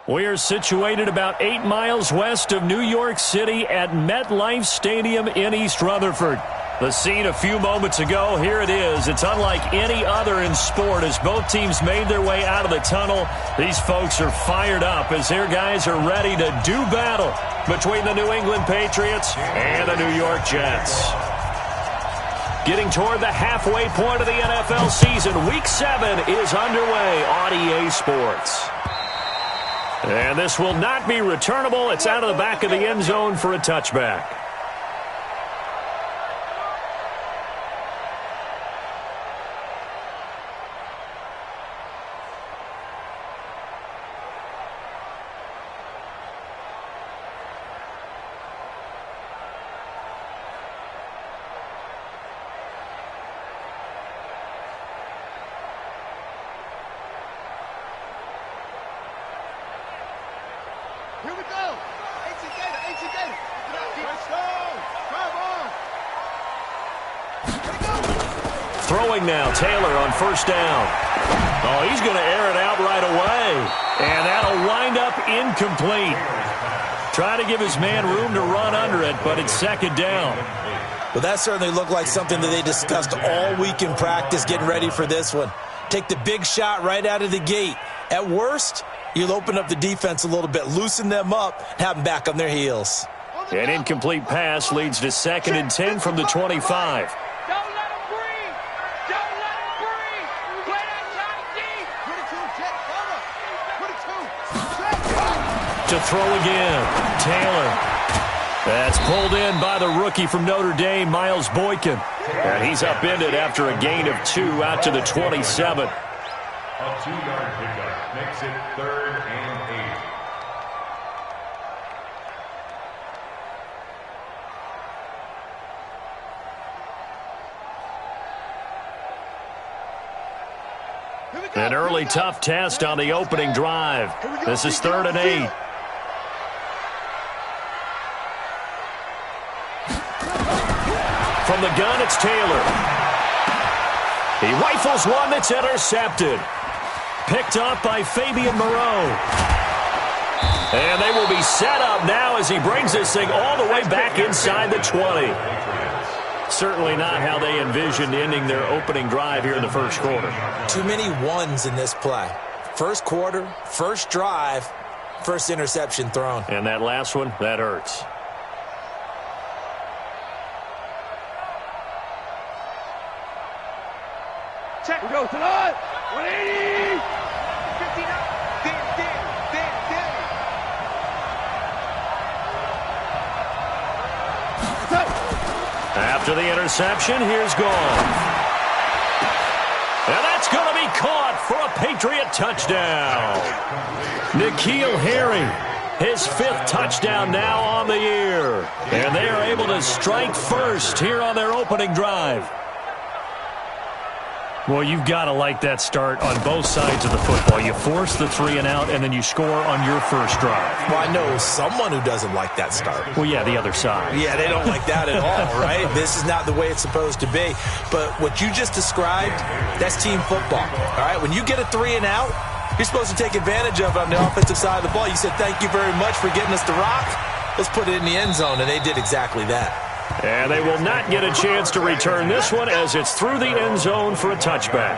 We are situated about 8 miles west of New York City at MetLife Stadium in East Rutherford. The scene a few moments ago, here it is. It's unlike any other in sport as both teams made their way out of the tunnel. These folks are fired up as their guys are ready to do battle between the New England Patriots and the New York Jets. Getting toward the halfway point of the NFL season, Week 7 is underway on EA Sports. And this will not be returnable. It's out of the back of the end zone for a touchback. Here we go. Ancient Gator. Let's go. Drive on. Here we go. Throwing now, Taylor on first down. Oh, he's going to air it out right away. And that'll wind up incomplete. Try to give his man room to run under it, but it's second down. Well, that certainly looked like something that they discussed all week in practice, getting ready for this one. Take the big shot right out of the gate. At worst, you'll open up the defense a little bit, loosen them up, and have them back on their heels. An incomplete pass leads to 2nd and 10 from the 25. Don't let him breathe. Don't let him breathe. Play that shot deep. 22, Jet. Cover. 22. To throw again, Taylor. That's pulled in by the rookie from Notre Dame, Miles Boykin. And he's upended after a gain of 2 out to the 27. A 2-yard pickup makes it 3rd and 8. An early tough test on the opening drive. This is 3rd and 8. From the gun, it's Taylor. He rifles one that's intercepted. Picked up by Fabian Moreau. And they will be set up now as he brings this thing all the way back inside the 20. Certainly not how they envisioned ending their opening drive here in the first quarter. Too many ones in this play. First quarter, first drive, first interception thrown. And that last one, that hurts. Check. We go to the 180. 59. After the interception, here's gone. And that's going to be caught for a Patriot touchdown. N'Keal Harry, his 5th touchdown now on the year. And they are able to strike first here on their opening drive. Well, you've got to like that start on both sides of the football. You force the 3 and out, and then you score on your first drive. Well, I know someone who doesn't like that start. Well, yeah, the other side. Yeah, they don't like that at all, right? This is not the way it's supposed to be. But what you just described, that's team football, all right? When you get a 3 and out, you're supposed to take advantage of it on the offensive side of the ball. You said, thank you very much for getting us the rock. Let's put it in the end zone, and they did exactly that. And they will not get a chance to return this one as it's through the end zone for a touchback.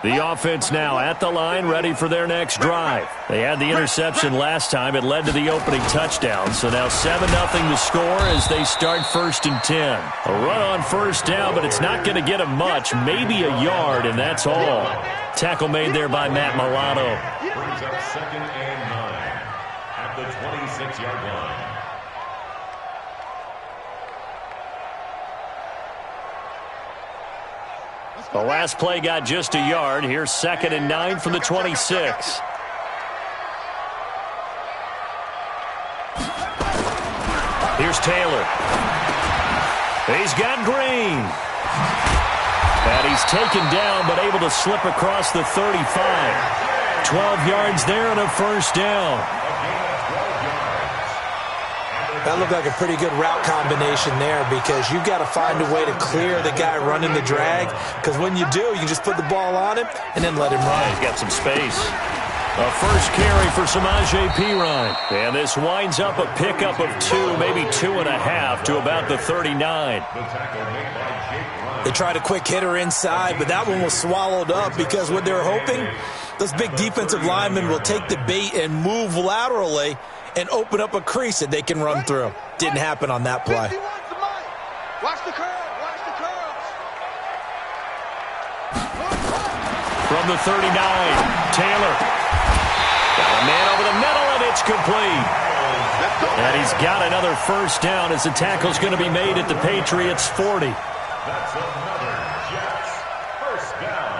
The offense now at the line, ready for their next drive. They had the interception last time. It led to the opening touchdown. So now 7-0 to score as they start 1st and 10. A run on first down, but it's not going to get them much. Maybe a yard, and that's all. Tackle made there by Matt Milano. Brings up 2nd and 9 at the 26-yard line. The last play got just a yard. Here's 2nd and 9 from the 26. Here's Taylor. He's got Green. And he's taken down but able to slip across the 35. 12 yards there and a first down. A gain of 12 yards. And the That looked like a pretty good route combination there because you've got to find a way to clear the guy running the drag, because when you do, you just put the ball on him and then let him run. He's got some space. A first carry for Samaje Perine. And this winds up a pickup of 2, maybe 2.5 to about the 39. They tried a quick hitter inside, but that one was swallowed up because what they're hoping, those big defensive linemen will take the bait and move laterally and open up a crease that they can run through. Didn't happen on that play. Watch the curve. Watch the curve. From the 39, Taylor. Got a man over the middle, and it's complete. And he's got another first down as the tackle's going to be made at the Patriots' 40. That's another Jets first down.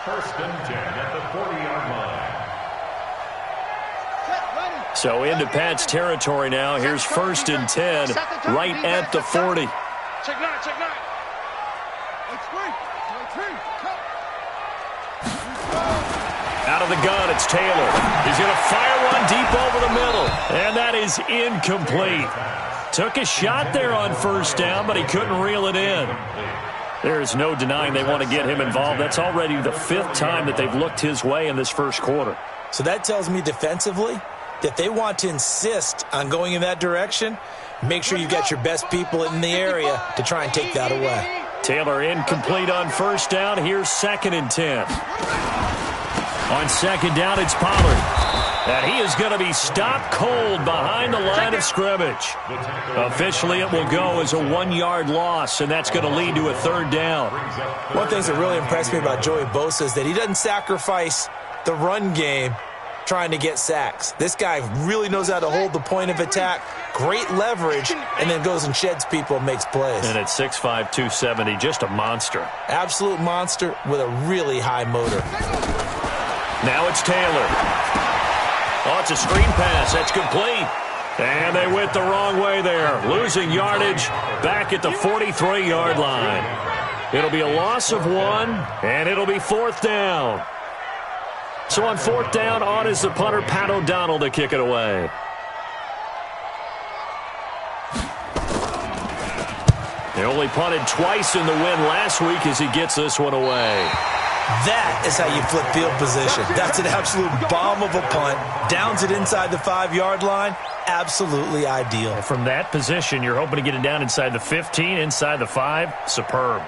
First and 10 at the 40-yard line. So into Pat's territory now. Here's first and 10 right at the 40. Check 9, check 9. Out of the gun, it's Taylor. He's going to fire one deep over the middle. And that is incomplete. Took a shot there on first down, but he couldn't reel it in. There's no denying they want to get him involved. That's already the 5th time that they've looked his way in this first quarter. So that tells me defensively that they want to insist on going in that direction. Make sure you've got your best people in the area to try and take that away. Taylor incomplete on first down. Here's second and 10. On second down, it's Pollard. And he is going to be stopped cold behind the line of scrimmage. Officially, it will go as a 1-yard loss, and that's going to lead to a third down. One thing that really impressed me about Joey Bosa is that he doesn't sacrifice the run game trying to get sacks. This guy really knows how to hold the point of attack, great leverage, and then goes and sheds people and makes plays. And at 6'5", 270, just a monster. Absolute monster with a really high motor. Now it's Taylor. Oh, it's a screen pass. That's complete. And they went the wrong way there. Losing yardage back at the 43-yard line. It'll be a loss of 1, and it'll be 4th down. So on 4th down, on is the punter, Pat O'Donnell, to kick it away. They only punted twice in the win last week as he gets this one away. That is how you flip field position. That's an absolute bomb of a punt. Downs it inside the 5-yard line. Absolutely ideal. From that position, you're hoping to get it down inside the 15, inside the 5. Superb.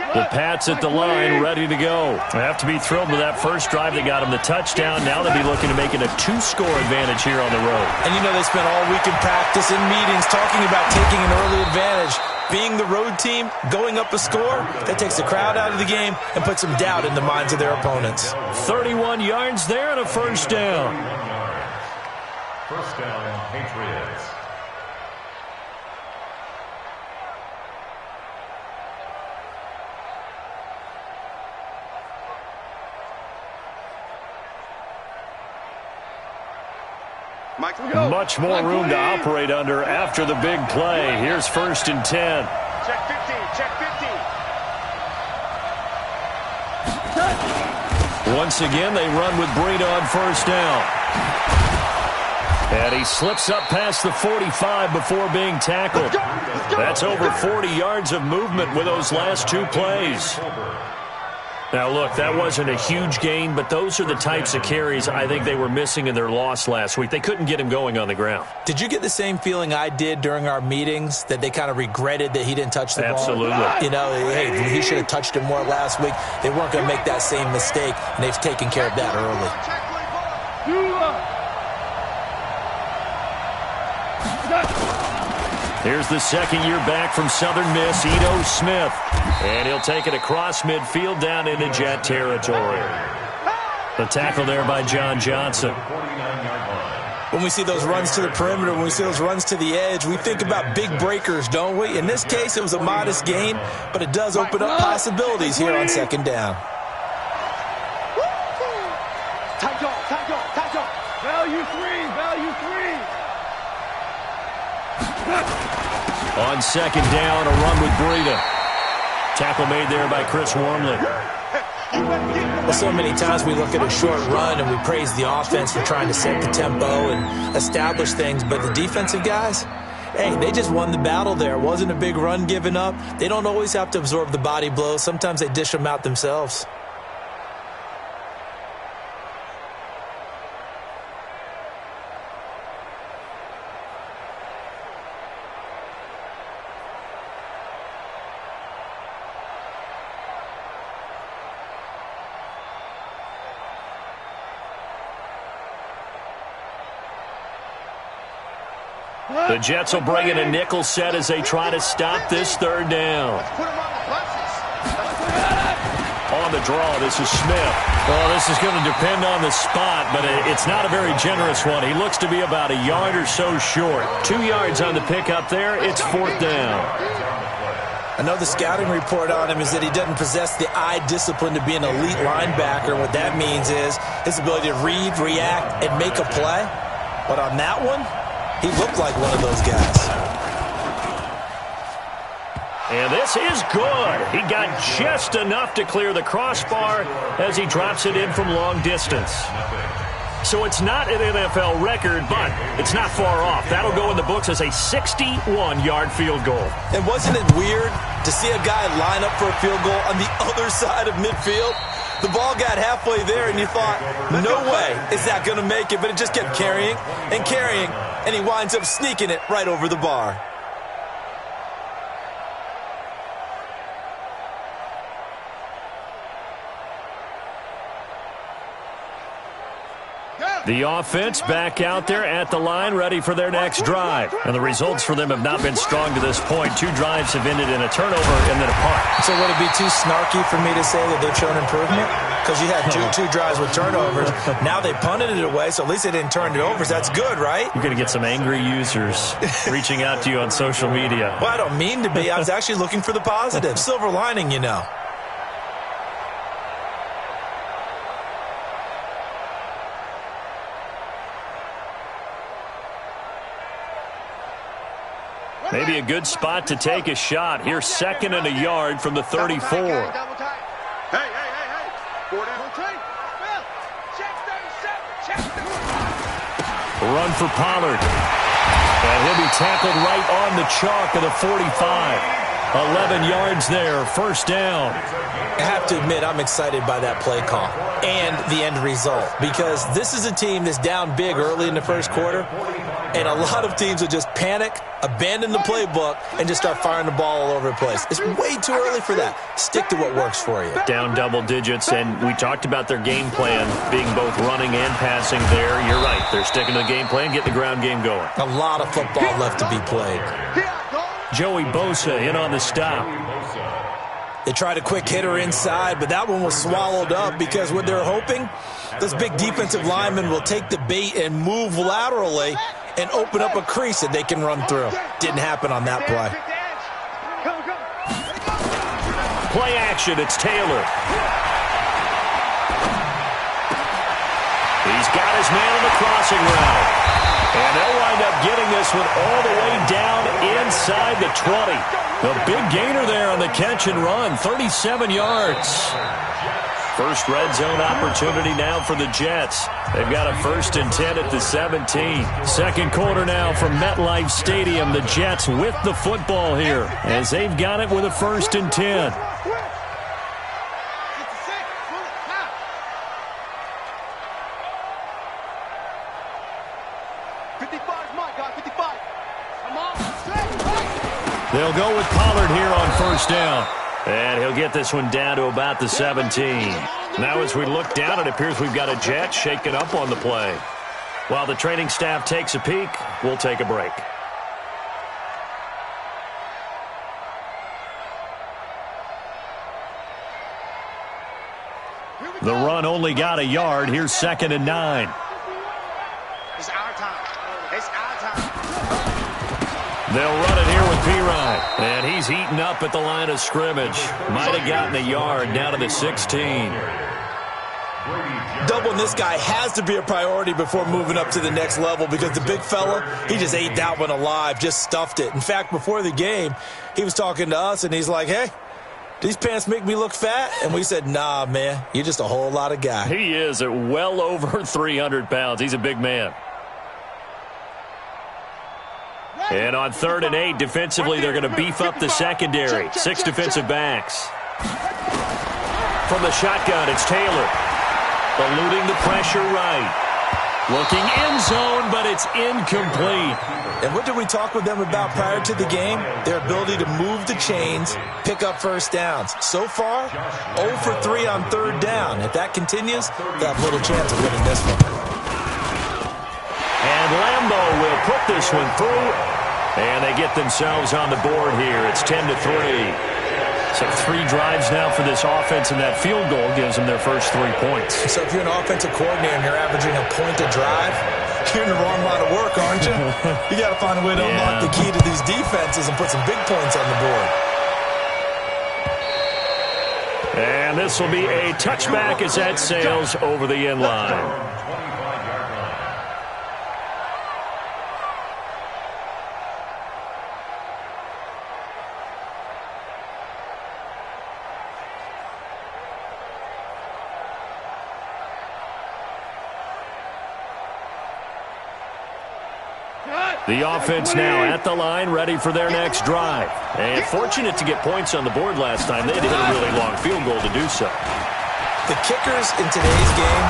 The Pats at the line, ready to go. They have to be thrilled with that first drive that got them the touchdown. Now they'll be looking to make it a 2-score advantage here on the road. And you know they spent all week in practice, in meetings, talking about taking an early advantage. Being the road team, going up a score, that takes the crowd out of the game and puts some doubt in the minds of their opponents. 31 yards there and a first down. First down, Patriots. Much more room to operate under after the big play. Here's first and 10. Check 15, check 15. Once again, they run with Breida on first down. And he slips up past the 45 before being tackled. That's over 40 yards of movement with those last 2 plays. Now, look, that wasn't a huge gain, but those are the types of carries I think they were missing in their loss last week. They couldn't get him going on the ground. Did you get the same feeling I did during our meetings, that they kind of regretted that he didn't touch the ball? Absolutely. You know, hey, he should have touched it more last week. They weren't going to make that same mistake, and they've taken care of that early. Here's the second year back from Southern Miss, Ito Smith. And he'll take it across midfield down into Jet territory. The tackle there by John Johnson. When we see those runs to the perimeter, when we see those runs to the edge, we think about big breakers, don't we? In this case, it was a modest gain, but it does open up possibilities here on second down. Value 3, value 3. On second down, a run with Breida. Tackle made there by Chris Wormley. Well, so many times we look at a short run and we praise the offense for trying to set the tempo and establish things, but the defensive guys, hey, they just won the battle there. It wasn't a big run given up. They don't always have to absorb the body blows. Sometimes they dish them out themselves. The Jets will bring in a nickel set as they try to stop this third down. On the draw, this is Smith. Well, this is going to depend on the spot, but it's not a very generous one. He looks to be about a yard or so short. 2 yards on the pickup there. It's fourth down. I know the scouting report on him is that he doesn't possess the eye discipline to be an elite linebacker. What that means is his ability to read, react, and make a play. But on that one, he looked like one of those guys. And this is good. He got just enough to clear the crossbar as he drops it in from long distance. So it's not an NFL record, but it's not far off. That'll go in the books as a 61-yard field goal. And wasn't it weird to see a guy line up for a field goal on the other side of midfield? The ball got halfway there, and you thought, no way is that going to make it. But it just kept carrying and carrying, and he winds up sneaking it right over the bar. The offense back out there at the line, ready for their next drive. And the results for them have not been strong to this point. 2 drives have ended in a turnover and then a punt. So would it be too snarky for me to say that they've shown improvement? Because you had two drives with turnovers. Now they punted it away, so at least they didn't turn it over. So that's good, right? You're going to get some angry users reaching out to you on social media. Well, I don't mean to be. I was actually looking for the positive. Silver lining, you know. Maybe a good spot to take a shot. Here's second and a yard from the 34. Hey. 4 down. Run for Pollard. And he'll be tackled right on the chalk of the 45. 11 yards there, first down. I have to admit, I'm excited by that play call and the end result, because this is a team that's down big early in the first quarter, and a lot of teams will just panic, abandon the playbook, and just start firing the ball all over the place. It's way too early for that. Stick to what works for you. Down double digits, and we talked about their game plan being both running and passing there. You're right. They're sticking to the game plan, getting the ground game going. A lot of football left to be played. Joey Bosa in on the stop. They tried a quick hitter inside, but that one was swallowed up because what they're hoping, those big defensive linemen will take the bait and move laterally and open up a crease that they can run through. Didn't happen on that play. Play action, it's Taylor. He's got his man on the crossing route. And they'll wind up getting this one all the way down inside the 20. The big gainer there on the catch and run, 37 yards. First red zone opportunity now for the Jets. They've got a 1st and 10 at the 17. Second quarter now from MetLife Stadium. The Jets with the football here as they've got it with a 1st and 10. They'll go with Pollard here on first down. And he'll get this one down to about the 17. Now as we look down, it appears we've got a Jet shaken up on the play. While the training staff takes a peek, we'll take a break. The run only got a yard. Here's 2nd and 9. It's our time. It's our time. They'll run it here with P-Ryan. And he's heating up at the line of scrimmage. Might have gotten a yard down to the 16. Doubling this guy has to be a priority before moving up to the next level, because the big fella, he just ate that one alive, just stuffed it. In fact, before the game, he was talking to us, and he's like, hey, these pants make me look fat? And we said, nah, man, you're just a whole lot of guy. He is at well over 300 pounds. He's a big man. And on 3rd and 8, defensively, they're going to beef up the secondary. 6 defensive backs. From the shotgun, it's Taylor. Eluding the pressure right. Looking end zone, but it's incomplete. And what did we talk with them about prior to the game? Their ability to move the chains, pick up first downs. So far, 0 for 3 on 3rd down. If that continues, they have little chance of winning this one. And Lambeau will put this one through. And they get themselves on the board here. It's 10-3. So 3 drives now for this offense, and that field goal gives them their first 3 points. So if you're an offensive coordinator and you're averaging a point a drive, you're in the wrong line of work, aren't you? You got to find a way to unlock the key to these defenses and put some big points on the board. And this will be a touchback as that sails over the end line. The offense now at the line, ready for their next drive. And fortunate to get points on the board last time. They had to hit a really long field goal to do so. The kickers in today's game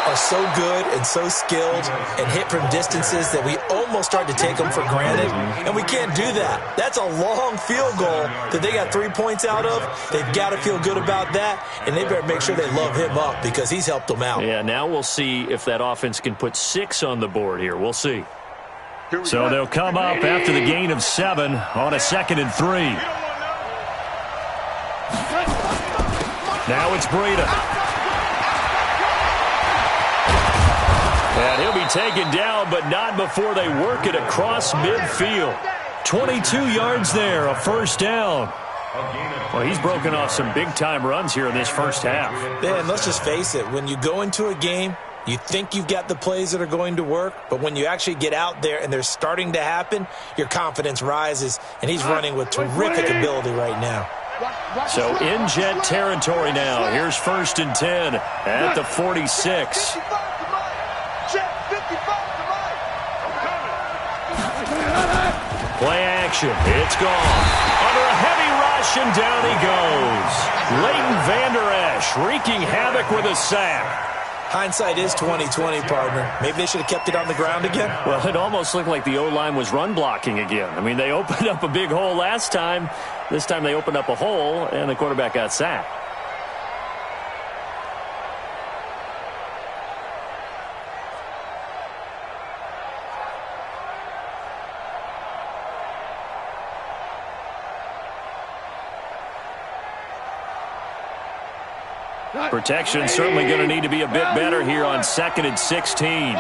are so good and so skilled and hit from distances that we almost start to take them for granted. And we can't do that. That's a long field goal that they got 3 points out of. They've got to feel good about that, and they better make sure they love him up because he's helped them out. Yeah, now we'll see if that offense can put 6 on the board here. We'll see. So they'll come up after the gain of 7 on a 2nd and 3. Now it's Breida. And he'll be taken down, but not before they work it across midfield. 22 yards there, a first down. Well, he's broken off some big-time runs here in this first half. Yeah, and let's just face it. When you go into a game, you think you've got the plays that are going to work, but when you actually get out there and they're starting to happen, your confidence rises, and he's running with terrific ability right now. So in jet territory now. Here's 1st and 10 at the 46. Play action. It's gone. Under a heavy rush, and down he goes. Leighton Vander Esch wreaking havoc with a sack. Hindsight is 20/20, partner. Maybe they should have kept it on the ground again. Well, it almost looked like the O-line was run blocking again. I mean, they opened up a big hole last time. This time they opened up a hole, and the quarterback got sacked. Protection certainly going to need to be a bit better here on 2nd and 16.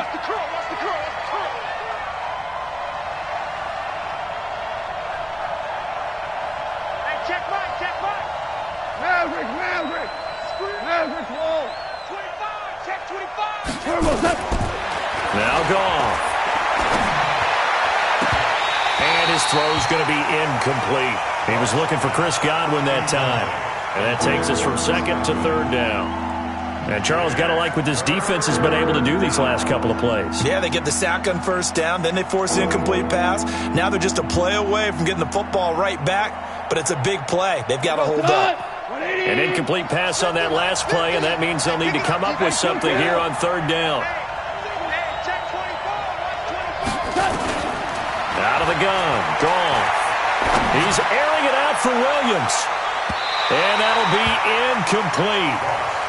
Now gone. And his throw's going to be incomplete. He was looking for Chris Godwin that time. And that takes us from 2nd to 3rd down. And Charles, got to like what this defense has been able to do these last couple of plays. Yeah, they get the sack on 1st down, then they force the incomplete pass. Now they're just a play away from getting the football right back, but it's a big play. They've got to hold up. An incomplete pass on that last play, and that means they'll need to come up with something here on 3rd down. Out of the gun, gone. He's airing it out for Williams. And that'll be incomplete.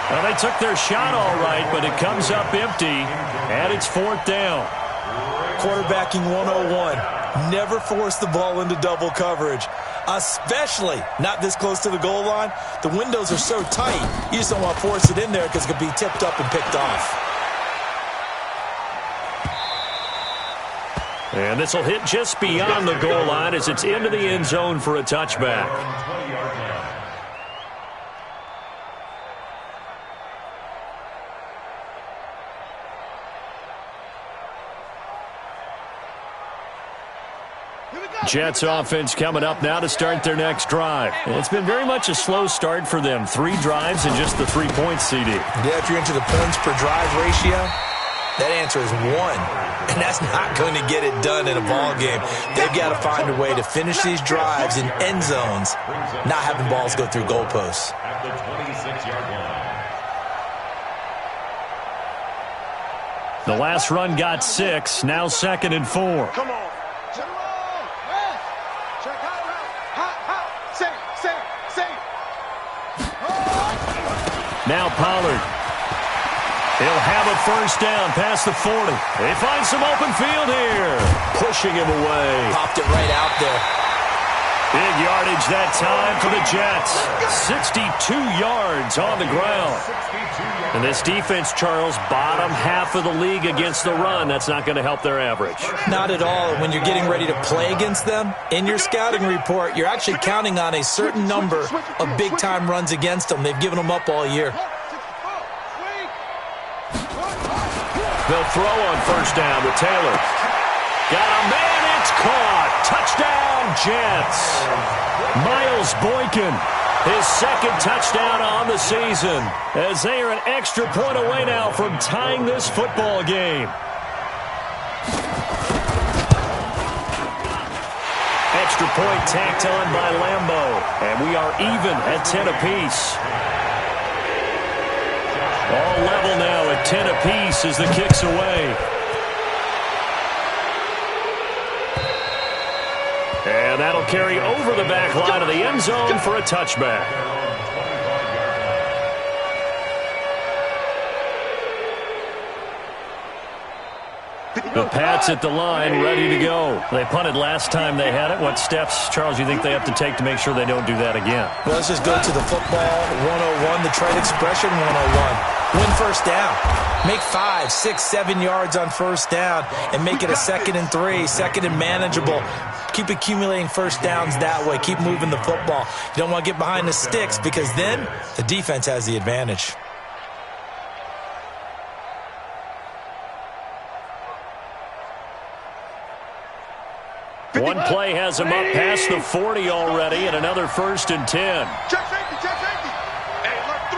Well, they took their shot all right, but it comes up empty, and it's 4th down. Quarterbacking 101. Never force the ball into double coverage, especially not this close to the goal line. The windows are so tight, you just don't want to force it in there because it could be tipped up and picked off. And this will hit just beyond the goal line as it's into the end zone for a touchback. Here we go. Jets offense coming up now to start their next drive. It's been very much a slow start for them. 3 drives and just the 3 points, CD. Yeah, if you're into the points per drive ratio, that answer is 1. And that's not going to get it done in a ball game. They've got to find a way to finish these drives in end zones, not having balls go through goalposts. At the 26-yard line. The last run got 6. Now 2nd and 4. Come on. Now Pollard. He'll have a first down past the 40. They find some open field here. Pushing him away. Popped it right out there. Big yardage that time for the Jets. 62 yards on the ground. And this defense, Charles, bottom half of the league against the run. That's not going to help their average. Not at all. When you're getting ready to play against them, in your scouting report, you're actually counting on a certain number of big-time runs against them. They've given them up all year. They'll throw on first down with Taylor. Got a man, it's caught. Touchdown, Jets. Miles Boykin, his 2nd touchdown on the season, as they are an extra point away now from tying this football game. Extra point tacked on by Lambeau, and we are even at 10 apiece. All level now at 10 apiece as the kick's away. And that'll carry over the back line of the end zone for a touchback. The Pats at the line, ready to go. They punted last time they had it. What steps, Charles, you think they have to take to make sure they don't do that again? Well, let's just go to the football 101, the trade expression 101. Win first down. Make 5, 6, 7 yards on first down and make it a 2nd and 3, 2nd and manageable. Keep accumulating first downs that way. Keep moving the football. You don't want to get behind the sticks because then the defense has the advantage. One play has him up past the 40 already, and another 1st and 10. Check safety, check safety. Hey, alert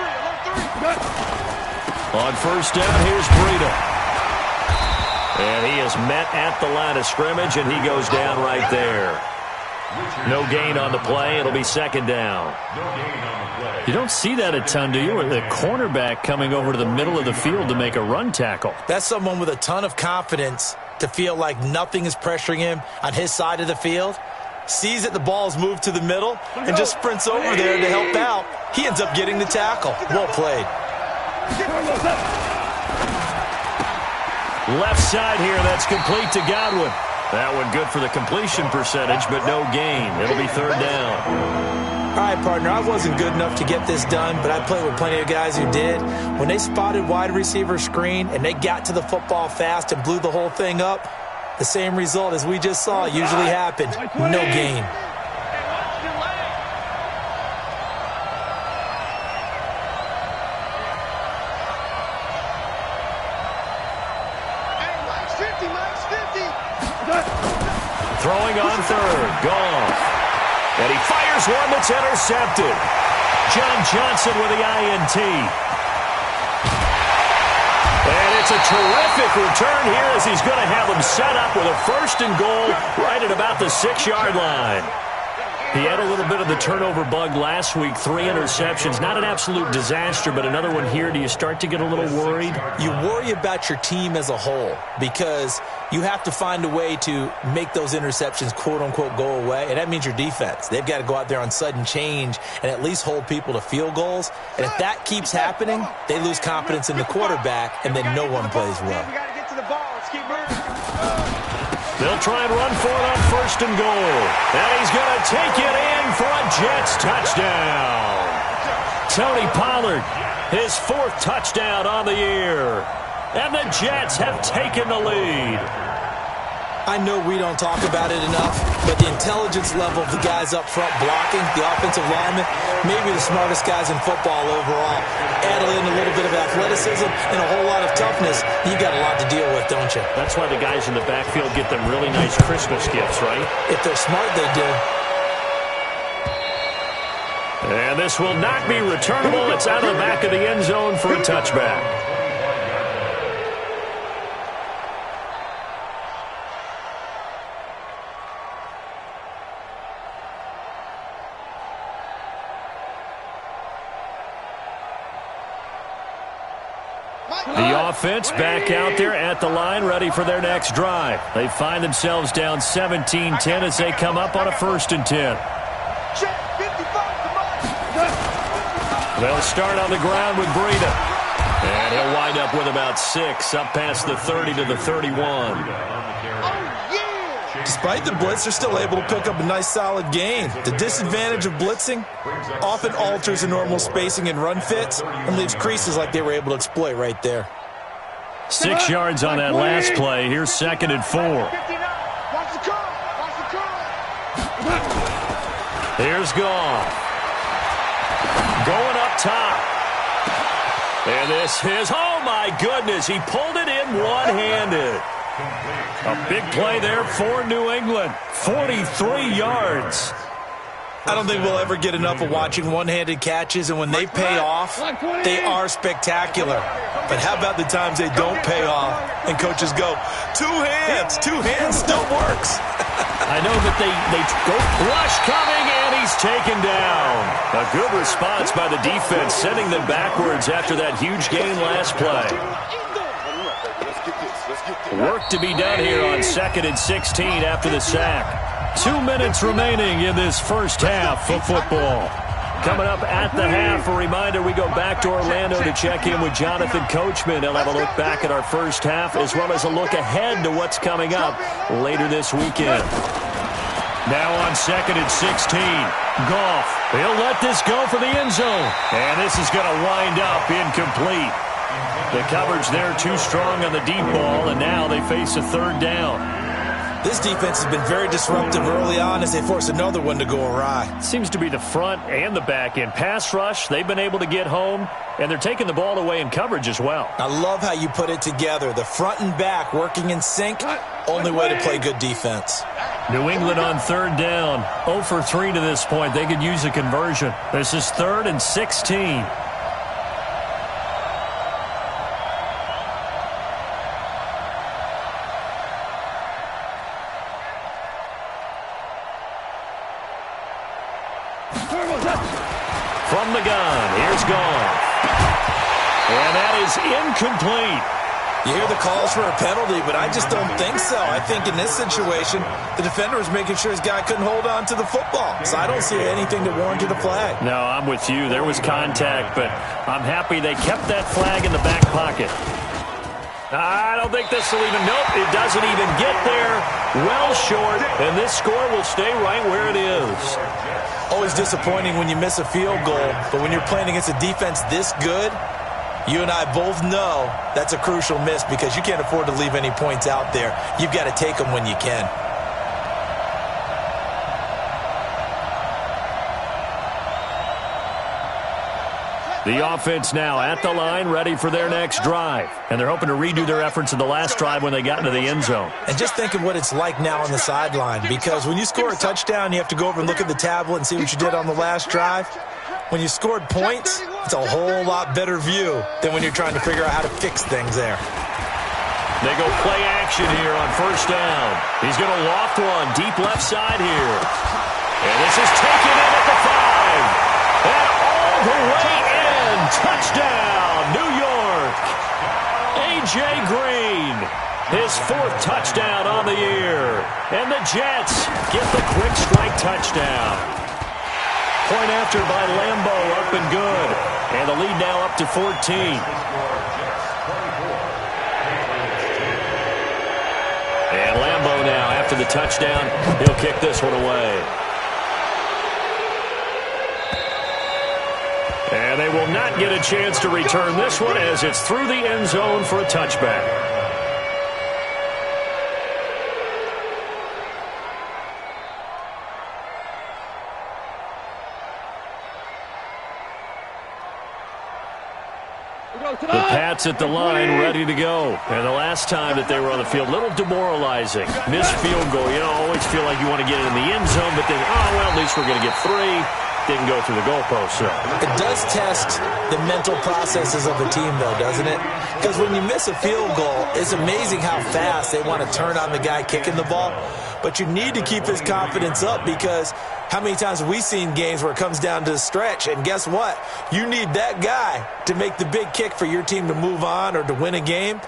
3. On first down, here's Breida. And he is met at the line of scrimmage, and he goes down right there. No gain on the play. It'll be 2nd down. You don't see that a ton, do you? Or the cornerback coming over to the middle of the field to make a run tackle. That's someone with a ton of confidence to feel like nothing is pressuring him on his side of the field. Sees that the ball's moved to the middle and just sprints over there to help out. He ends up getting the tackle. Well played. Left side here, that's complete to Godwin. That one good for the completion percentage, but no gain. It'll be 3rd down. All right, partner, I wasn't good enough to get this done, but I played with plenty of guys who did. When they spotted wide receiver screen and they got to the football fast and blew the whole thing up, the same result as we just saw usually happened. No gain. Throwing on 3rd, Goff. And he fires one that's intercepted. John Johnson with the INT. And it's a terrific return here as he's going to have him set up with a 1st and goal right at about the 6-yard line. He had a little bit of the turnover bug last week, 3 interceptions. Not an absolute disaster, but another one here. Do you start to get a little worried? You worry about your team as a whole because you have to find a way to make those interceptions, quote-unquote, go away, and that means your defense. They've got to go out there on sudden change and at least hold people to field goals. And if that keeps happening, they lose confidence in the quarterback, and then no one plays well. We got to get to the ball. Let's keep moving. They'll try and run for it on 1st and goal. And he's going to take it in for a Jets touchdown. Tony Pollard, his 4th touchdown on the year. And the Jets have taken the lead. I know we don't talk about it enough, but the intelligence level of the guys up front blocking, the offensive linemen, maybe the smartest guys in football overall. Add in a little bit of athleticism and a whole lot of toughness, you got a lot to deal with, don't you? That's why the guys in the backfield get them really nice Christmas gifts, right? If they're smart, they do. And this will not be returnable. It's out of the back of the end zone for a touchback. The offense back out there at the line, ready for their next drive. They find themselves down 17-10 as they come up on a 1st and 10. They'll start on the ground with Breida. And he'll wind up with about 6, up past the 30 to the 31. Despite the blitz, they're still able to pick up a nice solid gain. The disadvantage of blitzing often alters the normal spacing and run fits and leaves creases like they were able to exploit right there. 6 yards on that last play. Here's 2nd and 4. Here's Goff. Going up top. And this is, oh my goodness, he pulled it in one-handed. A big play there for New England. 43 yards. I don't think we'll ever get enough of watching one-handed catches, and when they pay off, they are spectacular. But how about the times they don't pay off, and coaches go, two hands still works. I know that they go rush coming, and he's taken down. A good response by the defense, sending them backwards after that huge gain last play. Work to be done here on 2nd and 16 after the sack. 2 minutes remaining in this first half of football. Coming up at the half, a reminder, we go back to Orlando to check in with Jonathan Coachman. He'll have a look back at our first half as well as a look ahead to what's coming up later this weekend. Now on 2nd and 16, Goff. He'll let this go for the end zone. And this is going to wind up incomplete. The coverage there too strong on the deep ball, and now they face a 3rd down. This defense has been very disruptive early on as they force another one to go awry. Seems to be the front and the back end. Pass rush, they've been able to get home, and they're taking the ball away in coverage as well. I love how you put it together. The front and back working in sync, only way to play good defense. New England on 3rd down. 0 for 3 to this point. They could use a conversion. This is 3rd and 16. From the gun, here's Goff. And that is incomplete. You hear the calls for a penalty, but I just don't think so. I think in this situation, the defender was making sure his guy couldn't hold on to the football. So I don't see anything to warrant a flag. No, I'm with you. There was contact, but I'm happy they kept that flag in the back pocket. I don't think this will even, nope, it doesn't even get there. Well short, and this score will stay right where it is. Always disappointing when you miss a field goal, but when you're playing against a defense this good, you and I both know that's a crucial miss because you can't afford to leave any points out there. You've got to take them when you can. The offense now at the line, ready for their next drive. And they're hoping to redo their efforts in the last drive when they got into the end zone. And just think of what it's like now on the sideline, because when you score a touchdown, you have to go over and look at the tablet and see what you did on the last drive. When you scored points, it's a whole lot better view than when you're trying to figure out how to fix things there. They go play action here on 1st down. He's going to loft one deep left side here. And this is taken in at the 5. And all the way in. Touchdown, New York. A.J. Green, his 4th touchdown on the year. And the Jets get the quick strike touchdown. Point after by Lambo, up and good. And the lead now up to 14. And Lambo now, after the touchdown, he'll kick this one away. And they will not get a chance to return this one as it's through the end zone for a touchback. The Pats at the line, ready to go. And the last time that they were on the field, a little demoralizing. Missed field goal. You know, always feel like you want to get it in the end zone, but then, oh, well, at least we're going to get 3. Didn't go through the goalpost, so. It does test the mental processes of the team, though, doesn't it? Because when you miss a field goal, it's amazing how fast they want to turn on the guy kicking the ball. But you need to keep his confidence up, because how many times have we seen games where it comes down to the stretch, and guess what? You need that guy to make the big kick for your team to move on or to win a game.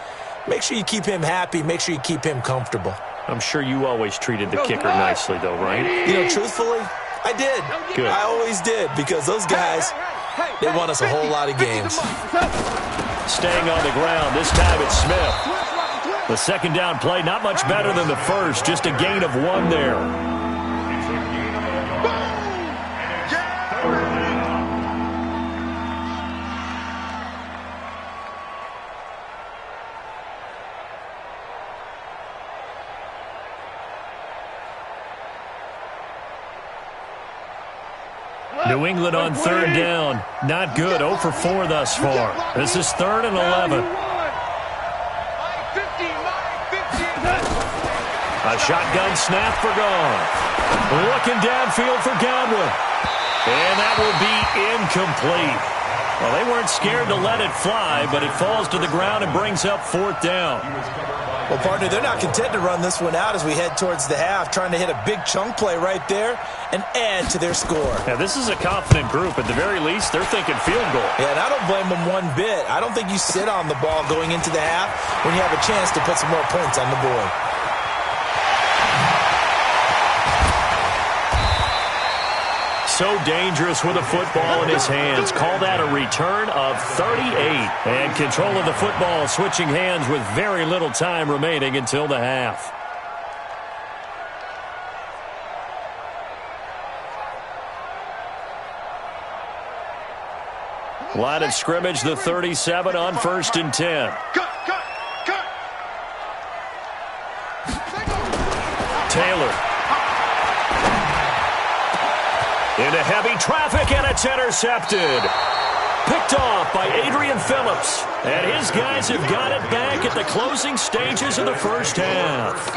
Make sure you keep him happy. Make sure you keep him comfortable. I'm sure you always treated the kicker nicely, though, right? You know, truthfully, I did. Good. I always did, because those guys, they won us a whole lot of games. Staying on the ground, this time it's Smith. The second down play, not much better than the first, just a gain of 1 there. New England on third down. Not good. 0 for 4 thus far. This is 3rd and 11. A shotgun snap for Gone. Looking downfield for Godwin. And that will be incomplete. Well, they weren't scared to let it fly, but it falls to the ground and brings up 4th down. Well, partner, they're not content to run this one out as we head towards the half, trying to hit a big chunk play right there and add to their score. Now, this is a confident group. At the very least, they're thinking field goal. Yeah, and I don't blame them one bit. I don't think you sit on the ball going into the half when you have a chance to put some more points on the board. So dangerous with a football in his hands. Call that a return of 38. And control of the football switching hands with very little time remaining until the half. Line of scrimmage, the 37 on 1st and 10. Taylor. Into heavy traffic, and it's intercepted. Picked off by Adrian Phillips. And his guys have got it back at the closing stages of the first half.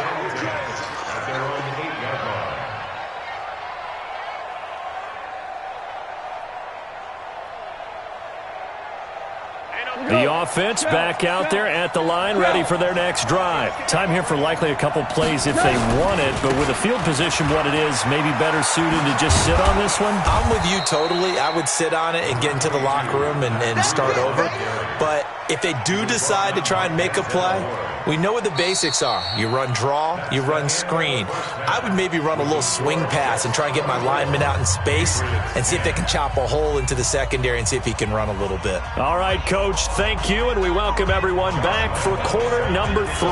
The offense back out there at the line, ready for their next drive. Time here for likely a couple plays if they want it, but with the field position what it is, maybe better suited to just sit on this one? I'm with you totally. I would sit on it and get into the locker room and start over. But if they do decide to try and make a play, we know what the basics are. You run draw, you run screen. I would maybe run a little swing pass and try and get my lineman out in space and see if they can chop a hole into the secondary and see if he can run a little bit. All right, Coach, thank you, and we welcome everyone back for quarter number 3.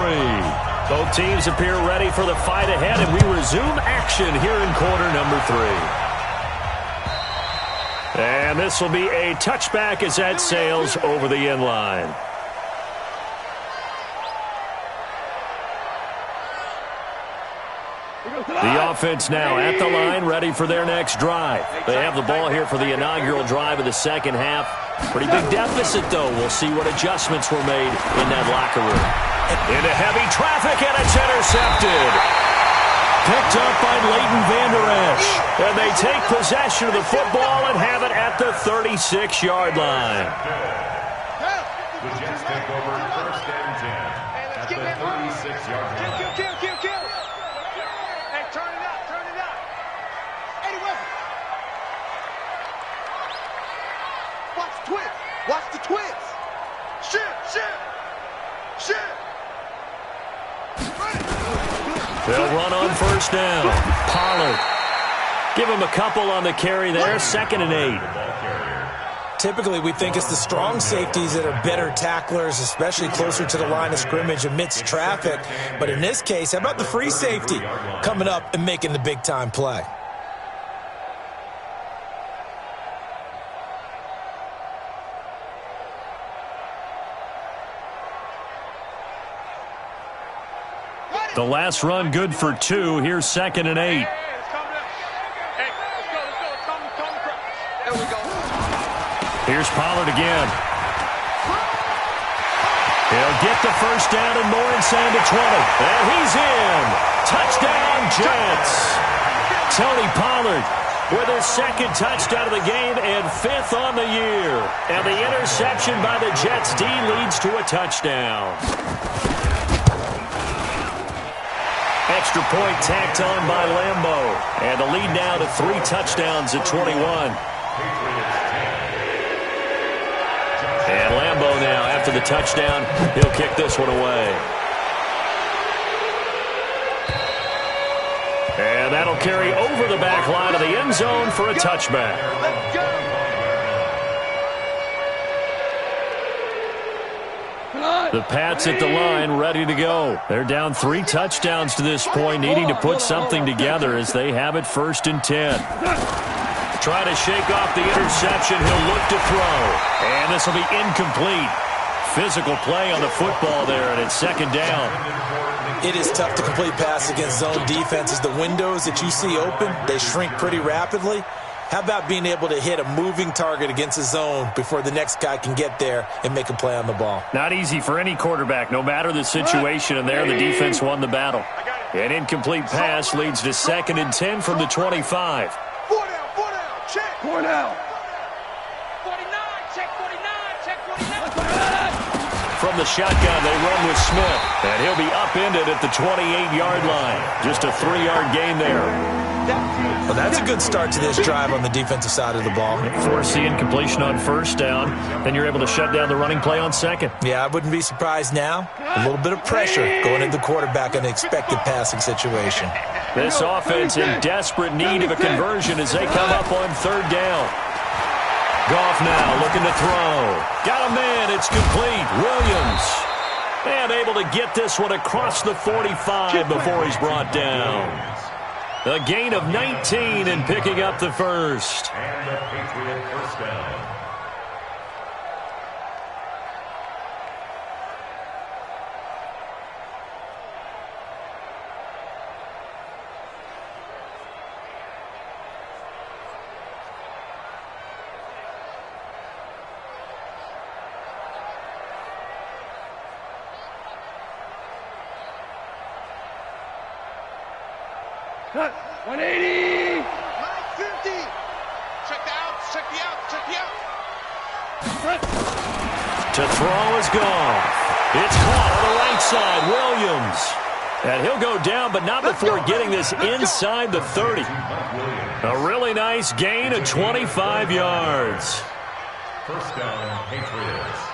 Both teams appear ready for the fight ahead, and we resume action here in quarter number 3. And this will be a touchback as that sails over the end line. The offense now at the line, ready for their next drive. They have the ball here for the inaugural drive of the second half. Pretty big deficit, though. We'll see what adjustments were made in that locker room. Into heavy traffic, and it's intercepted. Picked up by Leighton Vander Esch. And they take possession of the football and have it at the 36-yard line. The Jets take over 1st and 10 at the 36-yard line. Kill. Hey, turn it up. Eddie Weber. Watch the twins. Shit. They'll run on first down. Pollard. Give him a couple on the carry there. 2nd and 8. Typically, we think it's the strong safeties that are better tacklers, especially closer to the line of scrimmage amidst traffic. But in this case, how about the free safety coming up and making the big-time play? The last run good for 2. Here's 2nd and 8. There we go. Here's Pollard again. He'll get the first down and more inside the 20. And he's in. Touchdown, Jets. Tony Pollard with his second touchdown of the game and 5th on the year. And the interception by the Jets D leads to a touchdown. Extra point tacked on by Lambo. And the lead now to 3 touchdowns at 21. And Lambo now, after the touchdown, he'll kick this one away. And that'll carry over the back line of the end zone for a touchback. Let's go. The Pats at the line, ready to go. They're down 3 touchdowns to this point, needing to put something together as they have it 1st and 10. Try to shake off the interception. He'll look to throw. And this will be incomplete. Physical play on the football there, and it's 2nd down. It is tough to complete pass against zone defenses. The windows that you see open, they shrink pretty rapidly. How about being able to hit a moving target against a zone before the next guy can get there and make a play on the ball? Not easy for any quarterback, no matter the situation, and there the defense won the battle. An incomplete pass leads to 2nd and 10 from the 25. 4 down, check. 4 down. 49, check 49, check 49. From the shotgun, they run with Smith, and he'll be upended at the 28-yard line. Just a 3-yard gain there. Well, that's a good start to this drive on the defensive side of the ball. Force the incompletion on 1st down. Then you're able to shut down the running play on 2nd. Yeah, I wouldn't be surprised now. A little bit of pressure going at the quarterback in an expected passing situation. This offense in desperate need of a conversion as they come up on 3rd down. Goff now looking to throw. Got a man. It's complete. Williams. And able to get this one across the 45 before he's brought down. A gain of 19 and picking up the first. And the Patriot first down. Cut. 180. 50. Check the outs, check the outs, check the outs. To throw is gone. It's caught on the right side. Williams. And he'll go down, but not before getting this inside the 30. A really nice gain of 25 yards. First down, Patriots.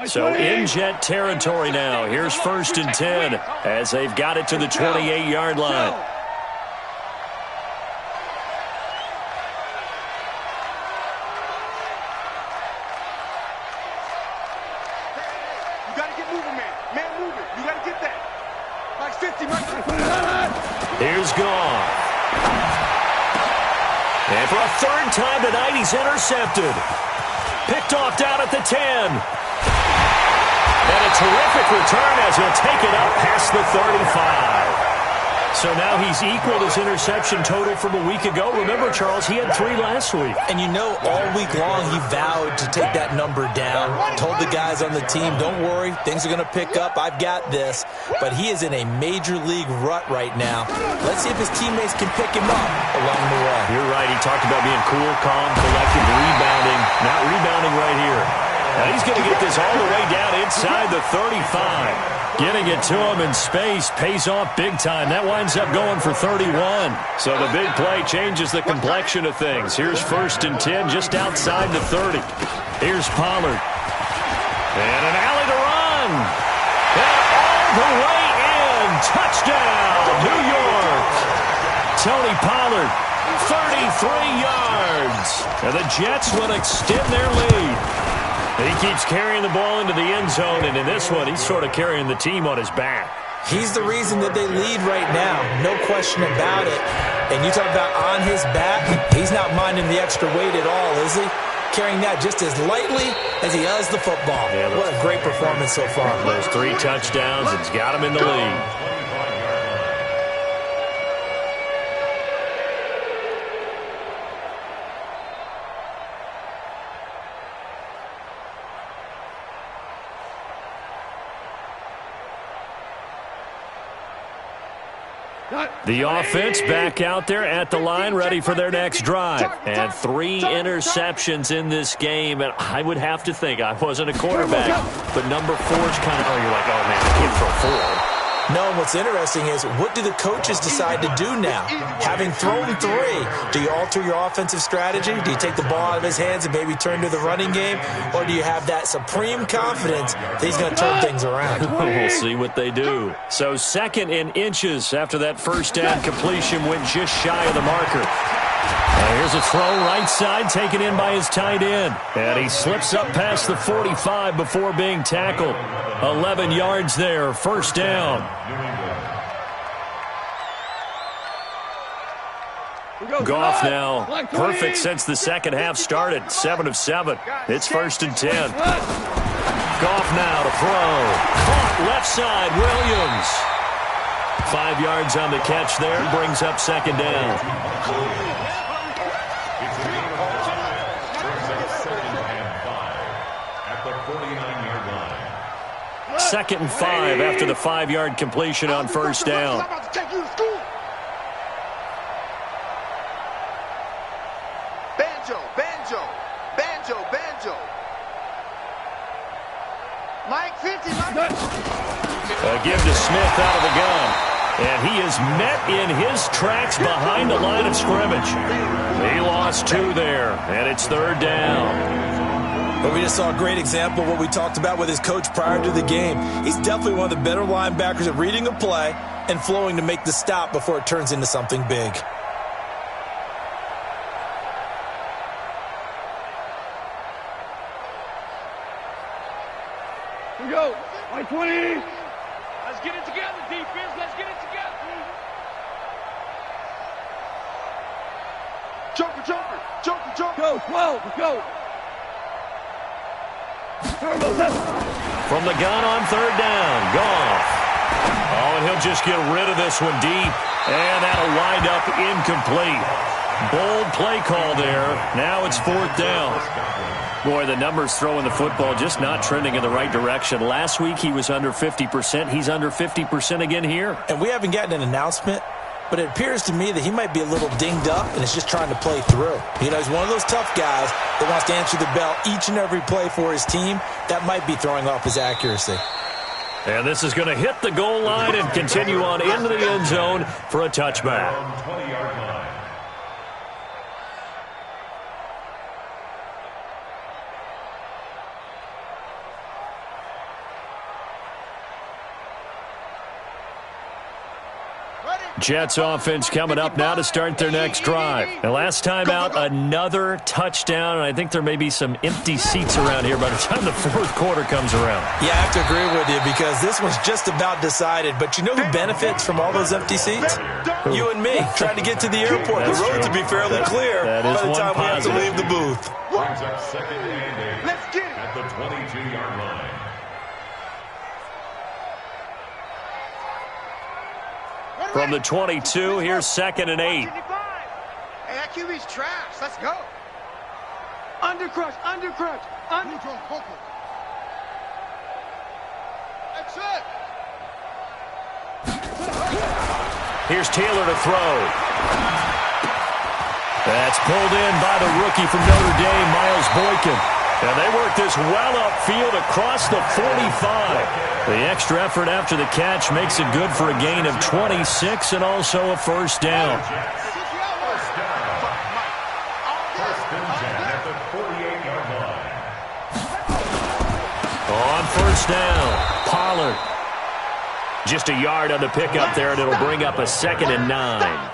So in Jet territory now. Here's 1st and 10 as they've got it to the 28-yard line. You got to get moving, man. Man moving. You got to get that. Like 50, Mike. Here's Goff. And for a 3rd time tonight, he's intercepted. Picked off down at the 10. And a terrific return as he'll take it up past the 35. So now he's equaled his interception total from a week ago. Remember, Charles, he had 3 last week. And you know, all week long he vowed to take that number down. Told the guys on the team, don't worry, things are going to pick up. I've got this. But he is in a major league rut right now. Let's see if his teammates can pick him up along the way. You're right. He talked about being cool, calm, collected, rebounding. Not rebounding right here. Now he's going to get this all the way down inside the 35. Getting it to him in space pays off big time. That winds up going for 31. So the big play changes the complexion of things. Here's 1st and 10 just outside the 30. Here's Pollard. And an alley to run. And all the way in. Touchdown, New York. Tony Pollard, 33 yards. And the Jets will extend their lead. He keeps carrying the ball into the end zone, and in this one, he's sort of carrying the team on his back. He's the reason that they lead right now. No question about it. And you talk about on his back, he's not minding the extra weight at all, is he? Carrying that just as lightly as he does the football. Yeah, what a great performance so far. Those 3 touchdowns, it's got him in the lead. The offense back out there at the line, ready for their next drive. And 3 interceptions in this game. And I would have to think, I wasn't a quarterback, but number 4 is kind of, you're like, oh, man, I can't throw 4. No, and what's interesting is, what do the coaches decide to do now? Having thrown 3, do you alter your offensive strategy? Do you take the ball out of his hands and maybe turn to the running game? Or do you have that supreme confidence that he's going to turn things around? We'll see what they do. So 2nd and inches after that first down completion went just shy of the marker. Here's a throw right side taken in by his tight end. And he slips up past the 45 before being tackled. 11 yards there, first down. Goff now, perfect since the second half started. 7 of 7. It's 1st and 10. Goff now to throw. Caught left side, Williams. 5 yards on the catch there, brings up 2nd down. 2nd and 5 after the 5-yard completion on first down. Banjo, banjo, banjo, banjo. Mike 50, Mike. A give to Smith out of the gun. And he is met in his tracks behind the line of scrimmage. He lost 2 there, and it's 3rd down. But we just saw a great example of what we talked about with his coach prior to the game. He's definitely one of the better linebackers at reading a play and flowing to make the stop before it turns into something big. Here we go. 20. Let's get it together, defense. Let's get it together. Joker, joker, joker, joker. Go, 12, go. From the gun on 3rd down, Goff. Oh, and he'll just get rid of this one deep. And that'll wind up incomplete. Bold play call there. Now it's 4th down. Boy, the numbers throwing the football just not trending in the right direction. Last week he was under 50%. He's under 50% again here. And we haven't gotten an announcement, but it appears to me that he might be a little dinged up and is just trying to play through. You know, he's one of those tough guys that wants to answer the bell each and every play for his team. That might be throwing off his accuracy. And this is going to hit the goal line and continue on into the end zone for a touchback. 20-yard line. Jets offense coming up now to start their next drive. And last time out, another touchdown. And I think there may be some empty seats around here by the time the 4th quarter comes around. Yeah, I have to agree with you because this one's just about decided. But you know who benefits from all those empty seats? You and me, trying to get to the airport. The roads will be fairly clear by the time we have to leave the booth. Brings up 2nd and 8 at the 22-yard line. From the 22, here's 2nd and 8. Hey, that QB's trash. Let's go. Undercrush, undercrush, undercrush. That's it. Here's Taylor to throw. That's pulled in by the rookie from Notre Dame, Miles Boykin. And they work this well upfield across the 45. The extra effort after the catch makes it good for a gain of 26 and also a first down. First and 10 at the 48-yard line. On first down, Pollard. Just a yard on the pickup there, and it'll bring up a 2nd and 9.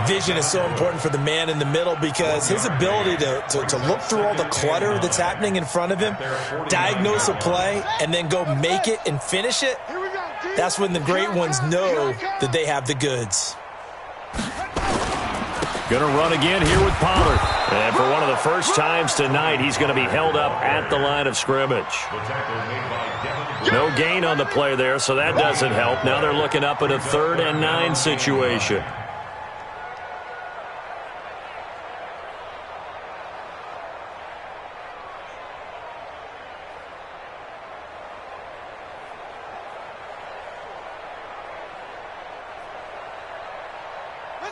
Vision is so important for the man in the middle because his ability to look through all the clutter that's happening in front of him, diagnose a play, and then go make it and finish it, that's when the great ones know that they have the goods. Going to run again here with Pollard. And for one of the first times tonight, he's going to be held up at the line of scrimmage. No gain on the play there, so that doesn't help. Now they're looking up at a 3rd and 9 situation.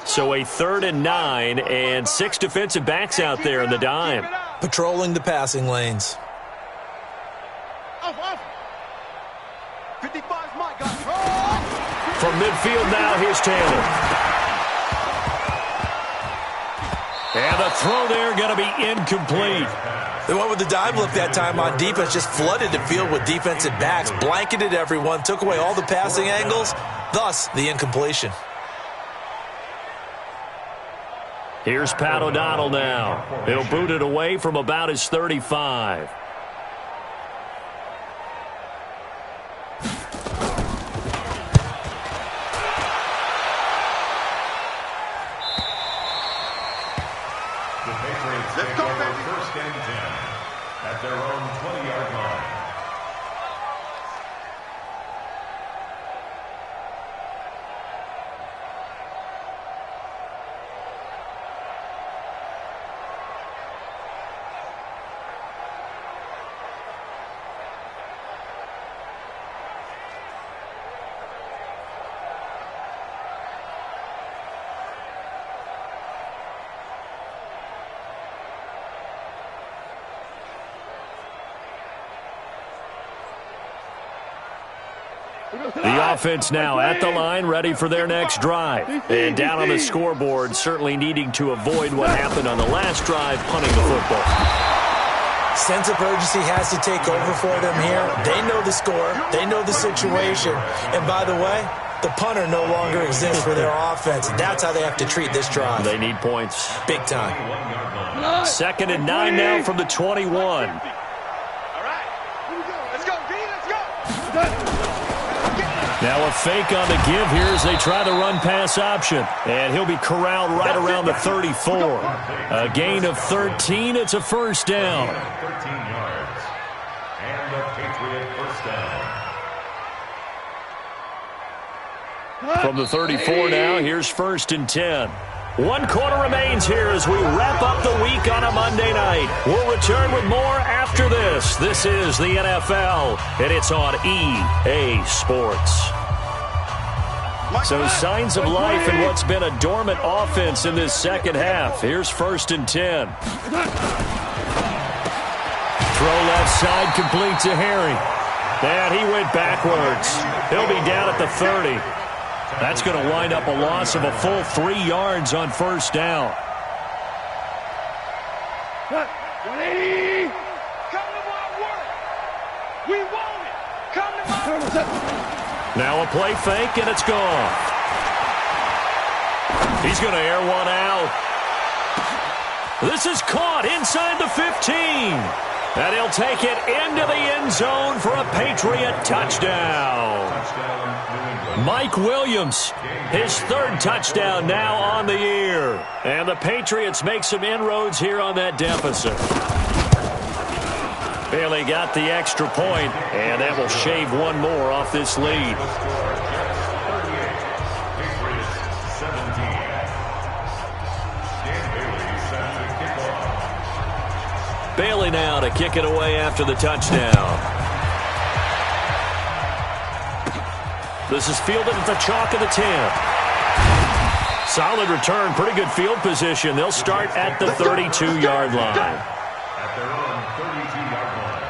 So a 3rd and 9 and 6 defensive backs out there in the dime. Patrolling the passing lanes. Off. 55's my guy. From midfield now, here's Taylor. And the throw there going to be incomplete. They went with the dime look that time on defense, just flooded the field with defensive backs, blanketed everyone, took away all the passing angles, thus the incompletion. Here's Pat O'Donnell now. He'll boot it away from about his 35. The Patriots take over 1st and 10 at their own 20-yard line. The offense now at the line, ready for their next drive. And down on the scoreboard, certainly needing to avoid what happened on the last drive, punting the football. Sense of urgency has to take over for them here. They know the score. They know the situation. And by the way, the punter no longer exists for their offense. That's how they have to treat this drive. They need points. Big time. 2nd and 9 now from the 21. All right. Let's go, D. Let's go. Now a fake on the give here as they try the run-pass option. And he'll be corralled right around the 34. A gain of 13. It's a 1st down. 13 yards. And the Patriot 1st down. From the 34 now, here's 1st and 10. 1 quarter remains here as we wrap up the week on a Monday night. We'll return with more after this. This is the NFL, and it's on EA Sports. So signs of life in what's been a dormant offense in this second half. Here's 1st and 10. Throw left side, complete to Harry. And he went backwards. He'll be down at the 30. That's going to wind up a loss of a full 3 yards on 1st down. 180. Come to my work. We want it. Come to my work. Now a play fake, and it's gone. He's going to air one out. This is caught inside the 15. And he'll take it into the end zone for a Patriot touchdown. Mike Williams, his 3rd touchdown now on the year. And the Patriots make some inroads here on that deficit. Bailey got the extra point, and that will shave one more off this lead. Bailey now to kick it away after the touchdown. This is fielded at the chalk of the 10. Solid return, pretty good field position. They'll start at the 32-yard line. At their own 32-yard line.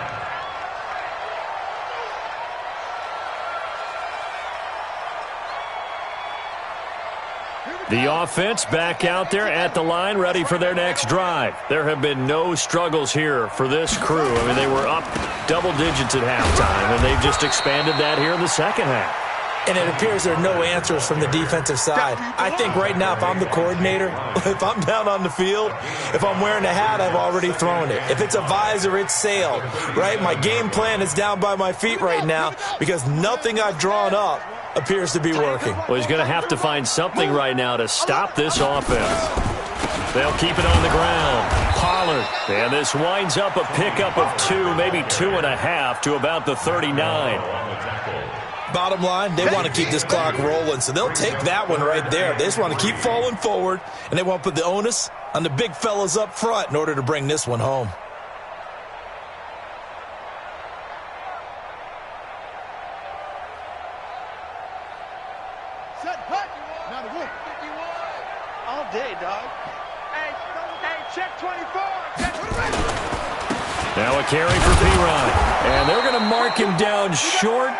The offense back out there at the line, ready for their next drive. There have been no struggles here for this crew. I mean, they were up double digits at halftime, and they've just expanded that here in the second half. And it appears there are no answers from the defensive side. I think right now, if I'm the coordinator, if I'm down on the field, if I'm wearing a hat, I've already thrown it. If it's a visor, it's sailed, right? My game plan is down by my feet right now because nothing I've drawn up appears to be working. Well, he's going to have to find something right now to stop this offense. They'll keep it on the ground. Pollard. And this winds up a pickup of 2, maybe 2.5 to about the 39. Bottom line, they want to keep this clock rolling, so they'll take that one right there. They just want to keep falling forward, and they want to put the onus on the big fellas up front in order to bring this one home. Set, hut. Now the All day, dog. Hey, check 24. Check 24. Now a carry for P-Rod. And they're going to mark him down short,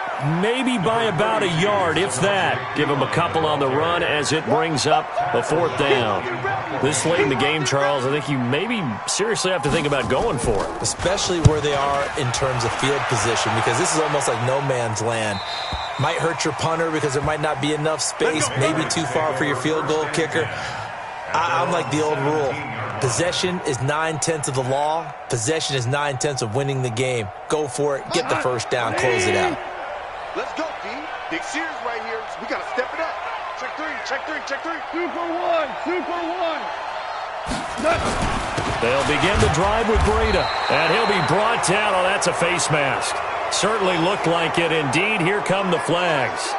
maybe by about a yard, if that. Give him a couple on the run as it brings up a fourth down. This late in the game, Charles, I think you maybe seriously have to think about going for it. Especially where they are in terms of field position, because this is almost like no man's land. Might hurt your punter because there might not be enough space, maybe too far for your field goal kicker. I'm like the old rule. Possession is 9/10 of the law. Possession is 9/10 of winning the game. Go for it. Get the first down. Close it out. Let's go, D. Big Sears right here. So we got to step it up. Check three, check three, check three. 2 for 1, 2 for 1. They'll begin the drive with Breida. And he'll be brought down. Oh, that's a face mask. Certainly looked like it. Indeed, here come the flags.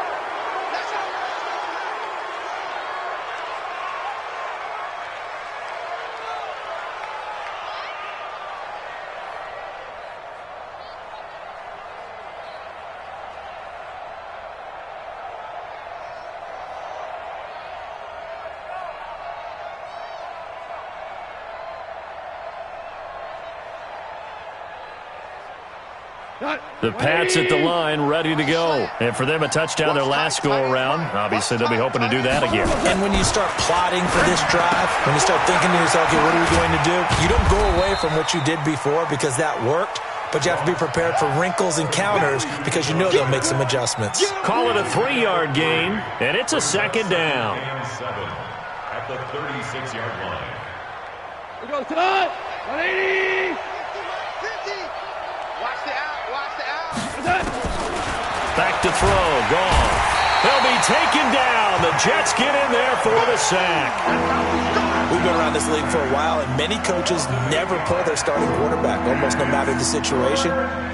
The Pats at the line, ready to go. And for them, a touchdown their last go-around. Obviously, they'll be hoping to do that again. And when you start plotting for this drive, when you start thinking to yourself, okay, what are we going to do? You don't go away from what you did before because that worked, but you have to be prepared for wrinkles and counters because you know they'll make some adjustments. Call it a 3-yard gain, and it's a second down. And 7 at the 36-yard line. We go, Todd. 180. 50. Watch the out. Watch the out. Back to throw. Gone. They'll be taken down. The Jets get in there for the sack. We've been around this league for a while, and many coaches never pull their starting quarterback, almost no matter the situation.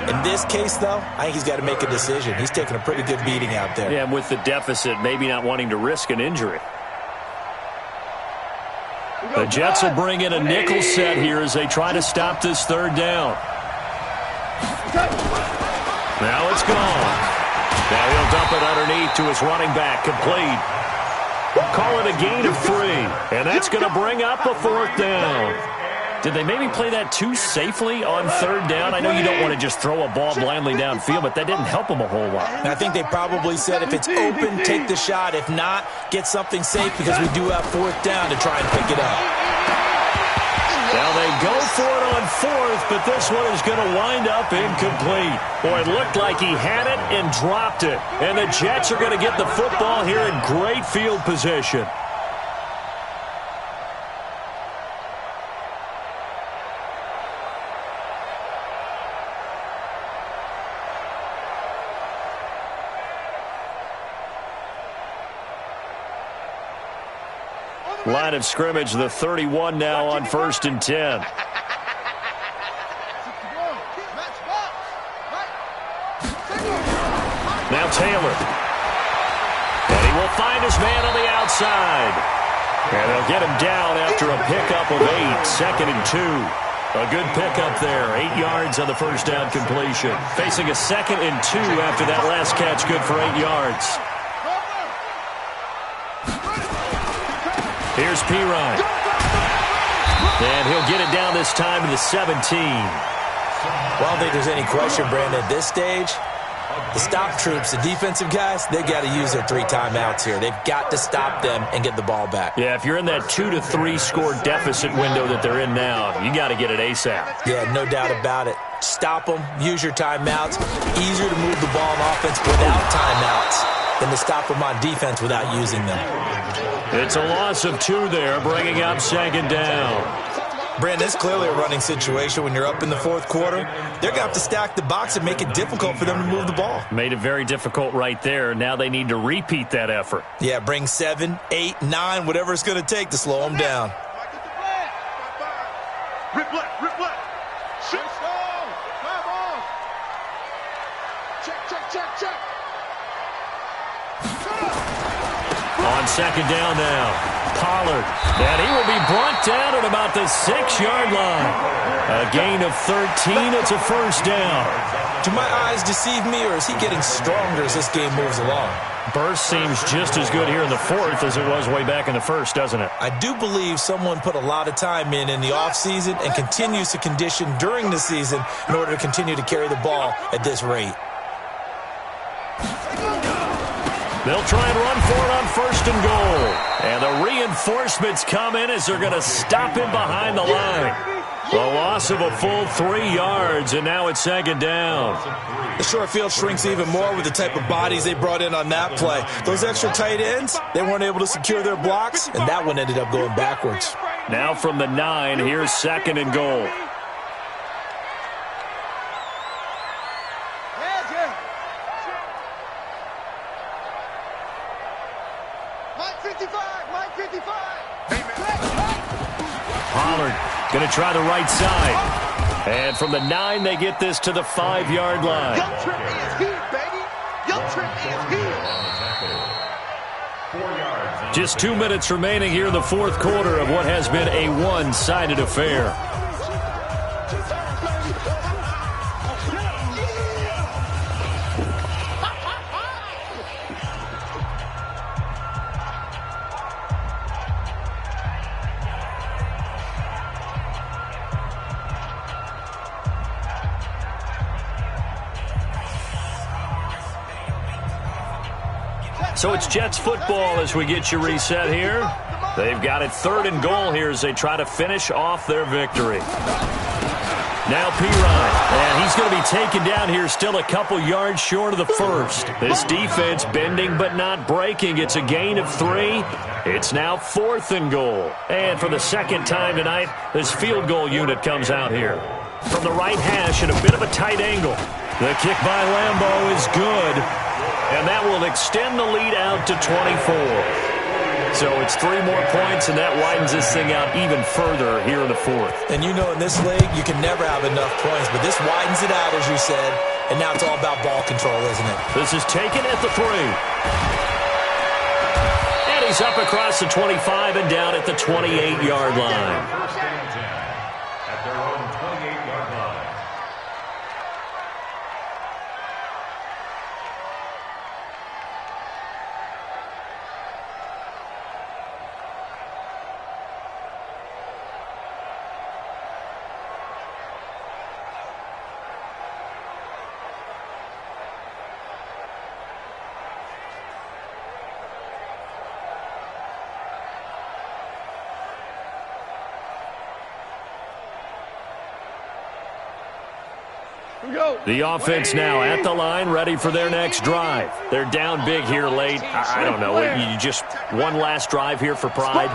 In this case, though, I think he's got to make a decision. He's taking a pretty good beating out there. Yeah, and with the deficit, maybe not wanting to risk an injury. The Jets will bring in a nickel set here as they try to stop this third down. Now it's gone. Now he'll dump it underneath to his running back. Complete. Call it a gain of 3. And that's going to bring up a fourth down. Did they maybe play that too safely on third down? I know you don't want to just throw a ball blindly downfield, but that didn't help them a whole lot. And I think they probably said if it's open, take the shot. If not, get something safe because we do have fourth down to try and pick it up. Now they go for it on fourth, but this one is going to wind up incomplete. Boy, it looked like he had it and dropped it. And the Jets are going to get the football here in great field position. Line of scrimmage, the 31 now on 1st and 10. Now Taylor. And he will find his man on the outside. And they'll get him down after a pickup of 8. 2nd and 2. A good pickup there. 8 yards on the first down completion. Facing a 2nd and 2 after that last catch. Good for 8 yards. Here's P-Rod. And he'll get it down this time to the 17. Well, I don't think there's any question, Brandon, at this stage. The stop troops, the defensive guys, they got to use their 3 timeouts here. They've got to stop them and get the ball back. Yeah, if you're in that 2 to 3 score deficit window that they're in now, you got to get it ASAP. Yeah, no doubt about it. Stop them, use your timeouts. Easier to move the ball on offense without timeouts than to stop them on defense without using them. It's a loss of 2 there, bringing up 2nd down. Brandon, it's clearly a running situation when you're up in the 4th quarter. They're going to have to stack the box and make it difficult for them to move the ball. Made it very difficult right there. Now they need to repeat that effort. Yeah, bring 7, 8, 9, whatever it's going to take to slow them down. Rip left, rip left. Shoot. Come on. Check. On 2nd down now. Pollard. And he will be brought down at about the 6-yard line. A gain of 13. It's a first down. Do my eyes deceive me, or is he getting stronger as this game moves along? Burst seems just as good here in the fourth as it was way back in the first, doesn't it? I do believe someone put a lot of time in the offseason and continues to condition during the season in order to continue to carry the ball at this rate. They'll try and run for it on first and goal. And the reinforcements come in as they're going to stop him behind the line. The loss of a full 3 yards, and now it's second down. The short field shrinks even more with the type of bodies they brought in on that play. Those extra tight ends, they weren't able to secure their blocks, and that one ended up going backwards. Now from the 9, here's second and goal. Pollard going to try the right side. And from the 9, they get this to the 5-yard line. Young Trent is here, baby. Young Trent is here. Just 2 minutes remaining here in the fourth quarter of what has been a one-sided affair. So it's Jets football as we get you reset here. They've got it third and goal here as they try to finish off their victory. Now Pirine, and he's going to be taken down here still a couple yards short of the first. This defense bending but not breaking. It's a gain of 3. It's now fourth and goal. And for the second time tonight, this field goal unit comes out here. From the right hash at a bit of a tight angle. The kick by Lambeau is good. And that will extend the lead out to 24. So it's 3 more points, and that widens this thing out even further here in the fourth. And you know in this league, you can never have enough points, but this widens it out, as you said, and now it's all about ball control, isn't it? This is taken at the 3. And he's up across the 25 and down at the 28-yard line. First and 10 at their own 28-yard line. The offense now at the line, ready for their next drive. They're down big here late. I don't know. You just one last drive here for pride?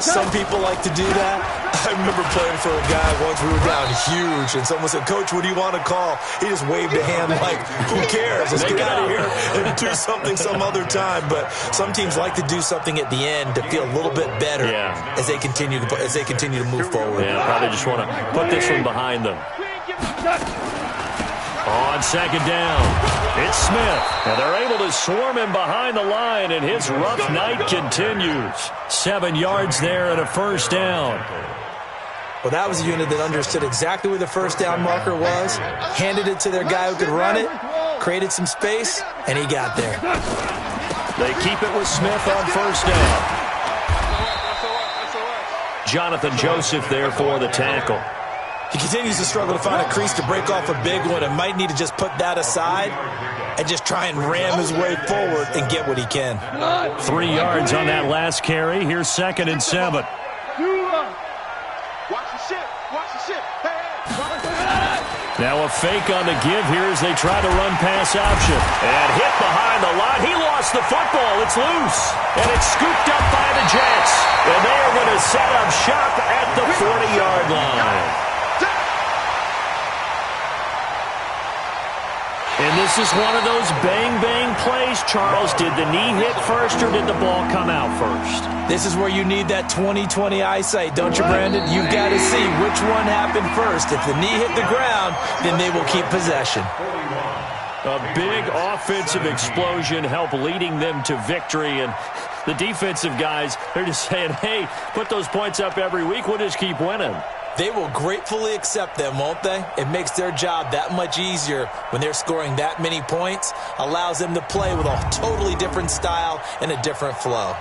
Some people like to do that. I remember playing for a guy once. We were down huge, and someone said, "Coach, what do you want to call?" He just waved a hand like, "Who cares? Let's get out of here and do something some other time." But some teams like to do something at the end to feel a little bit better as they continue to move forward. Yeah, probably just want to put this one behind them. On second down, it's Smith. And they're able to swarm him behind the line, and his rough night continues. 7 yards there and a first down. Well, that was a unit that understood exactly where the first down marker was, handed it to their guy who could run it, created some space, and he got there. They keep it with Smith on first down. Jonathan Joseph there for the tackle. He continues to struggle to find a crease to break off a big one and might need to just put that aside and just try and ram his way forward and get what he can. 3 yards on that last carry. Here's second and 7. Watch the shit. Watch the shit. Now a fake on the give here as they try to run pass option. And hit behind the line. He lost the football. It's loose. And it's scooped up by the Jets. And they are going to set up shop at the 40-yard line. And this is one of those bang-bang plays, Charles. Did the knee hit first or did the ball come out first? This is where you need that 20/20 eyesight, don't you, Brandon? You've got to see which one happened first. If the knee hit the ground, then they will keep possession. A big offensive explosion helped leading them to victory, and The defensive guys, they're just saying, hey, put those points up every week. We'll just keep winning. They will gratefully accept them, won't they? It makes their job that much easier when they're scoring that many points. Allows them to play with a totally different style and a different flow.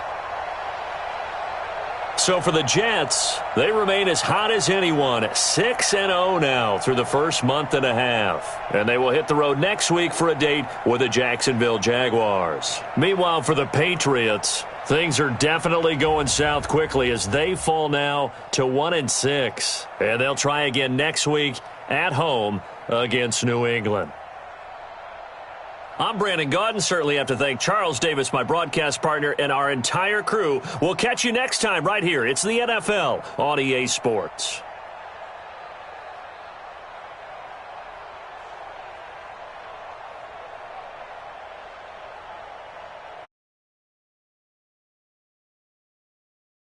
So for the Jets, they remain as hot as anyone, 6-0 now through the first month and a half. And they will hit the road next week for a date with the Jacksonville Jaguars. Meanwhile, for the Patriots, things are definitely going south quickly as they fall now to 1-6. And they'll try again next week at home against New England. I'm Brandon Gaudin. Certainly have to thank Charles Davis, my broadcast partner, and our entire crew. We'll catch you next time right here. It's the NFL on EA Sports.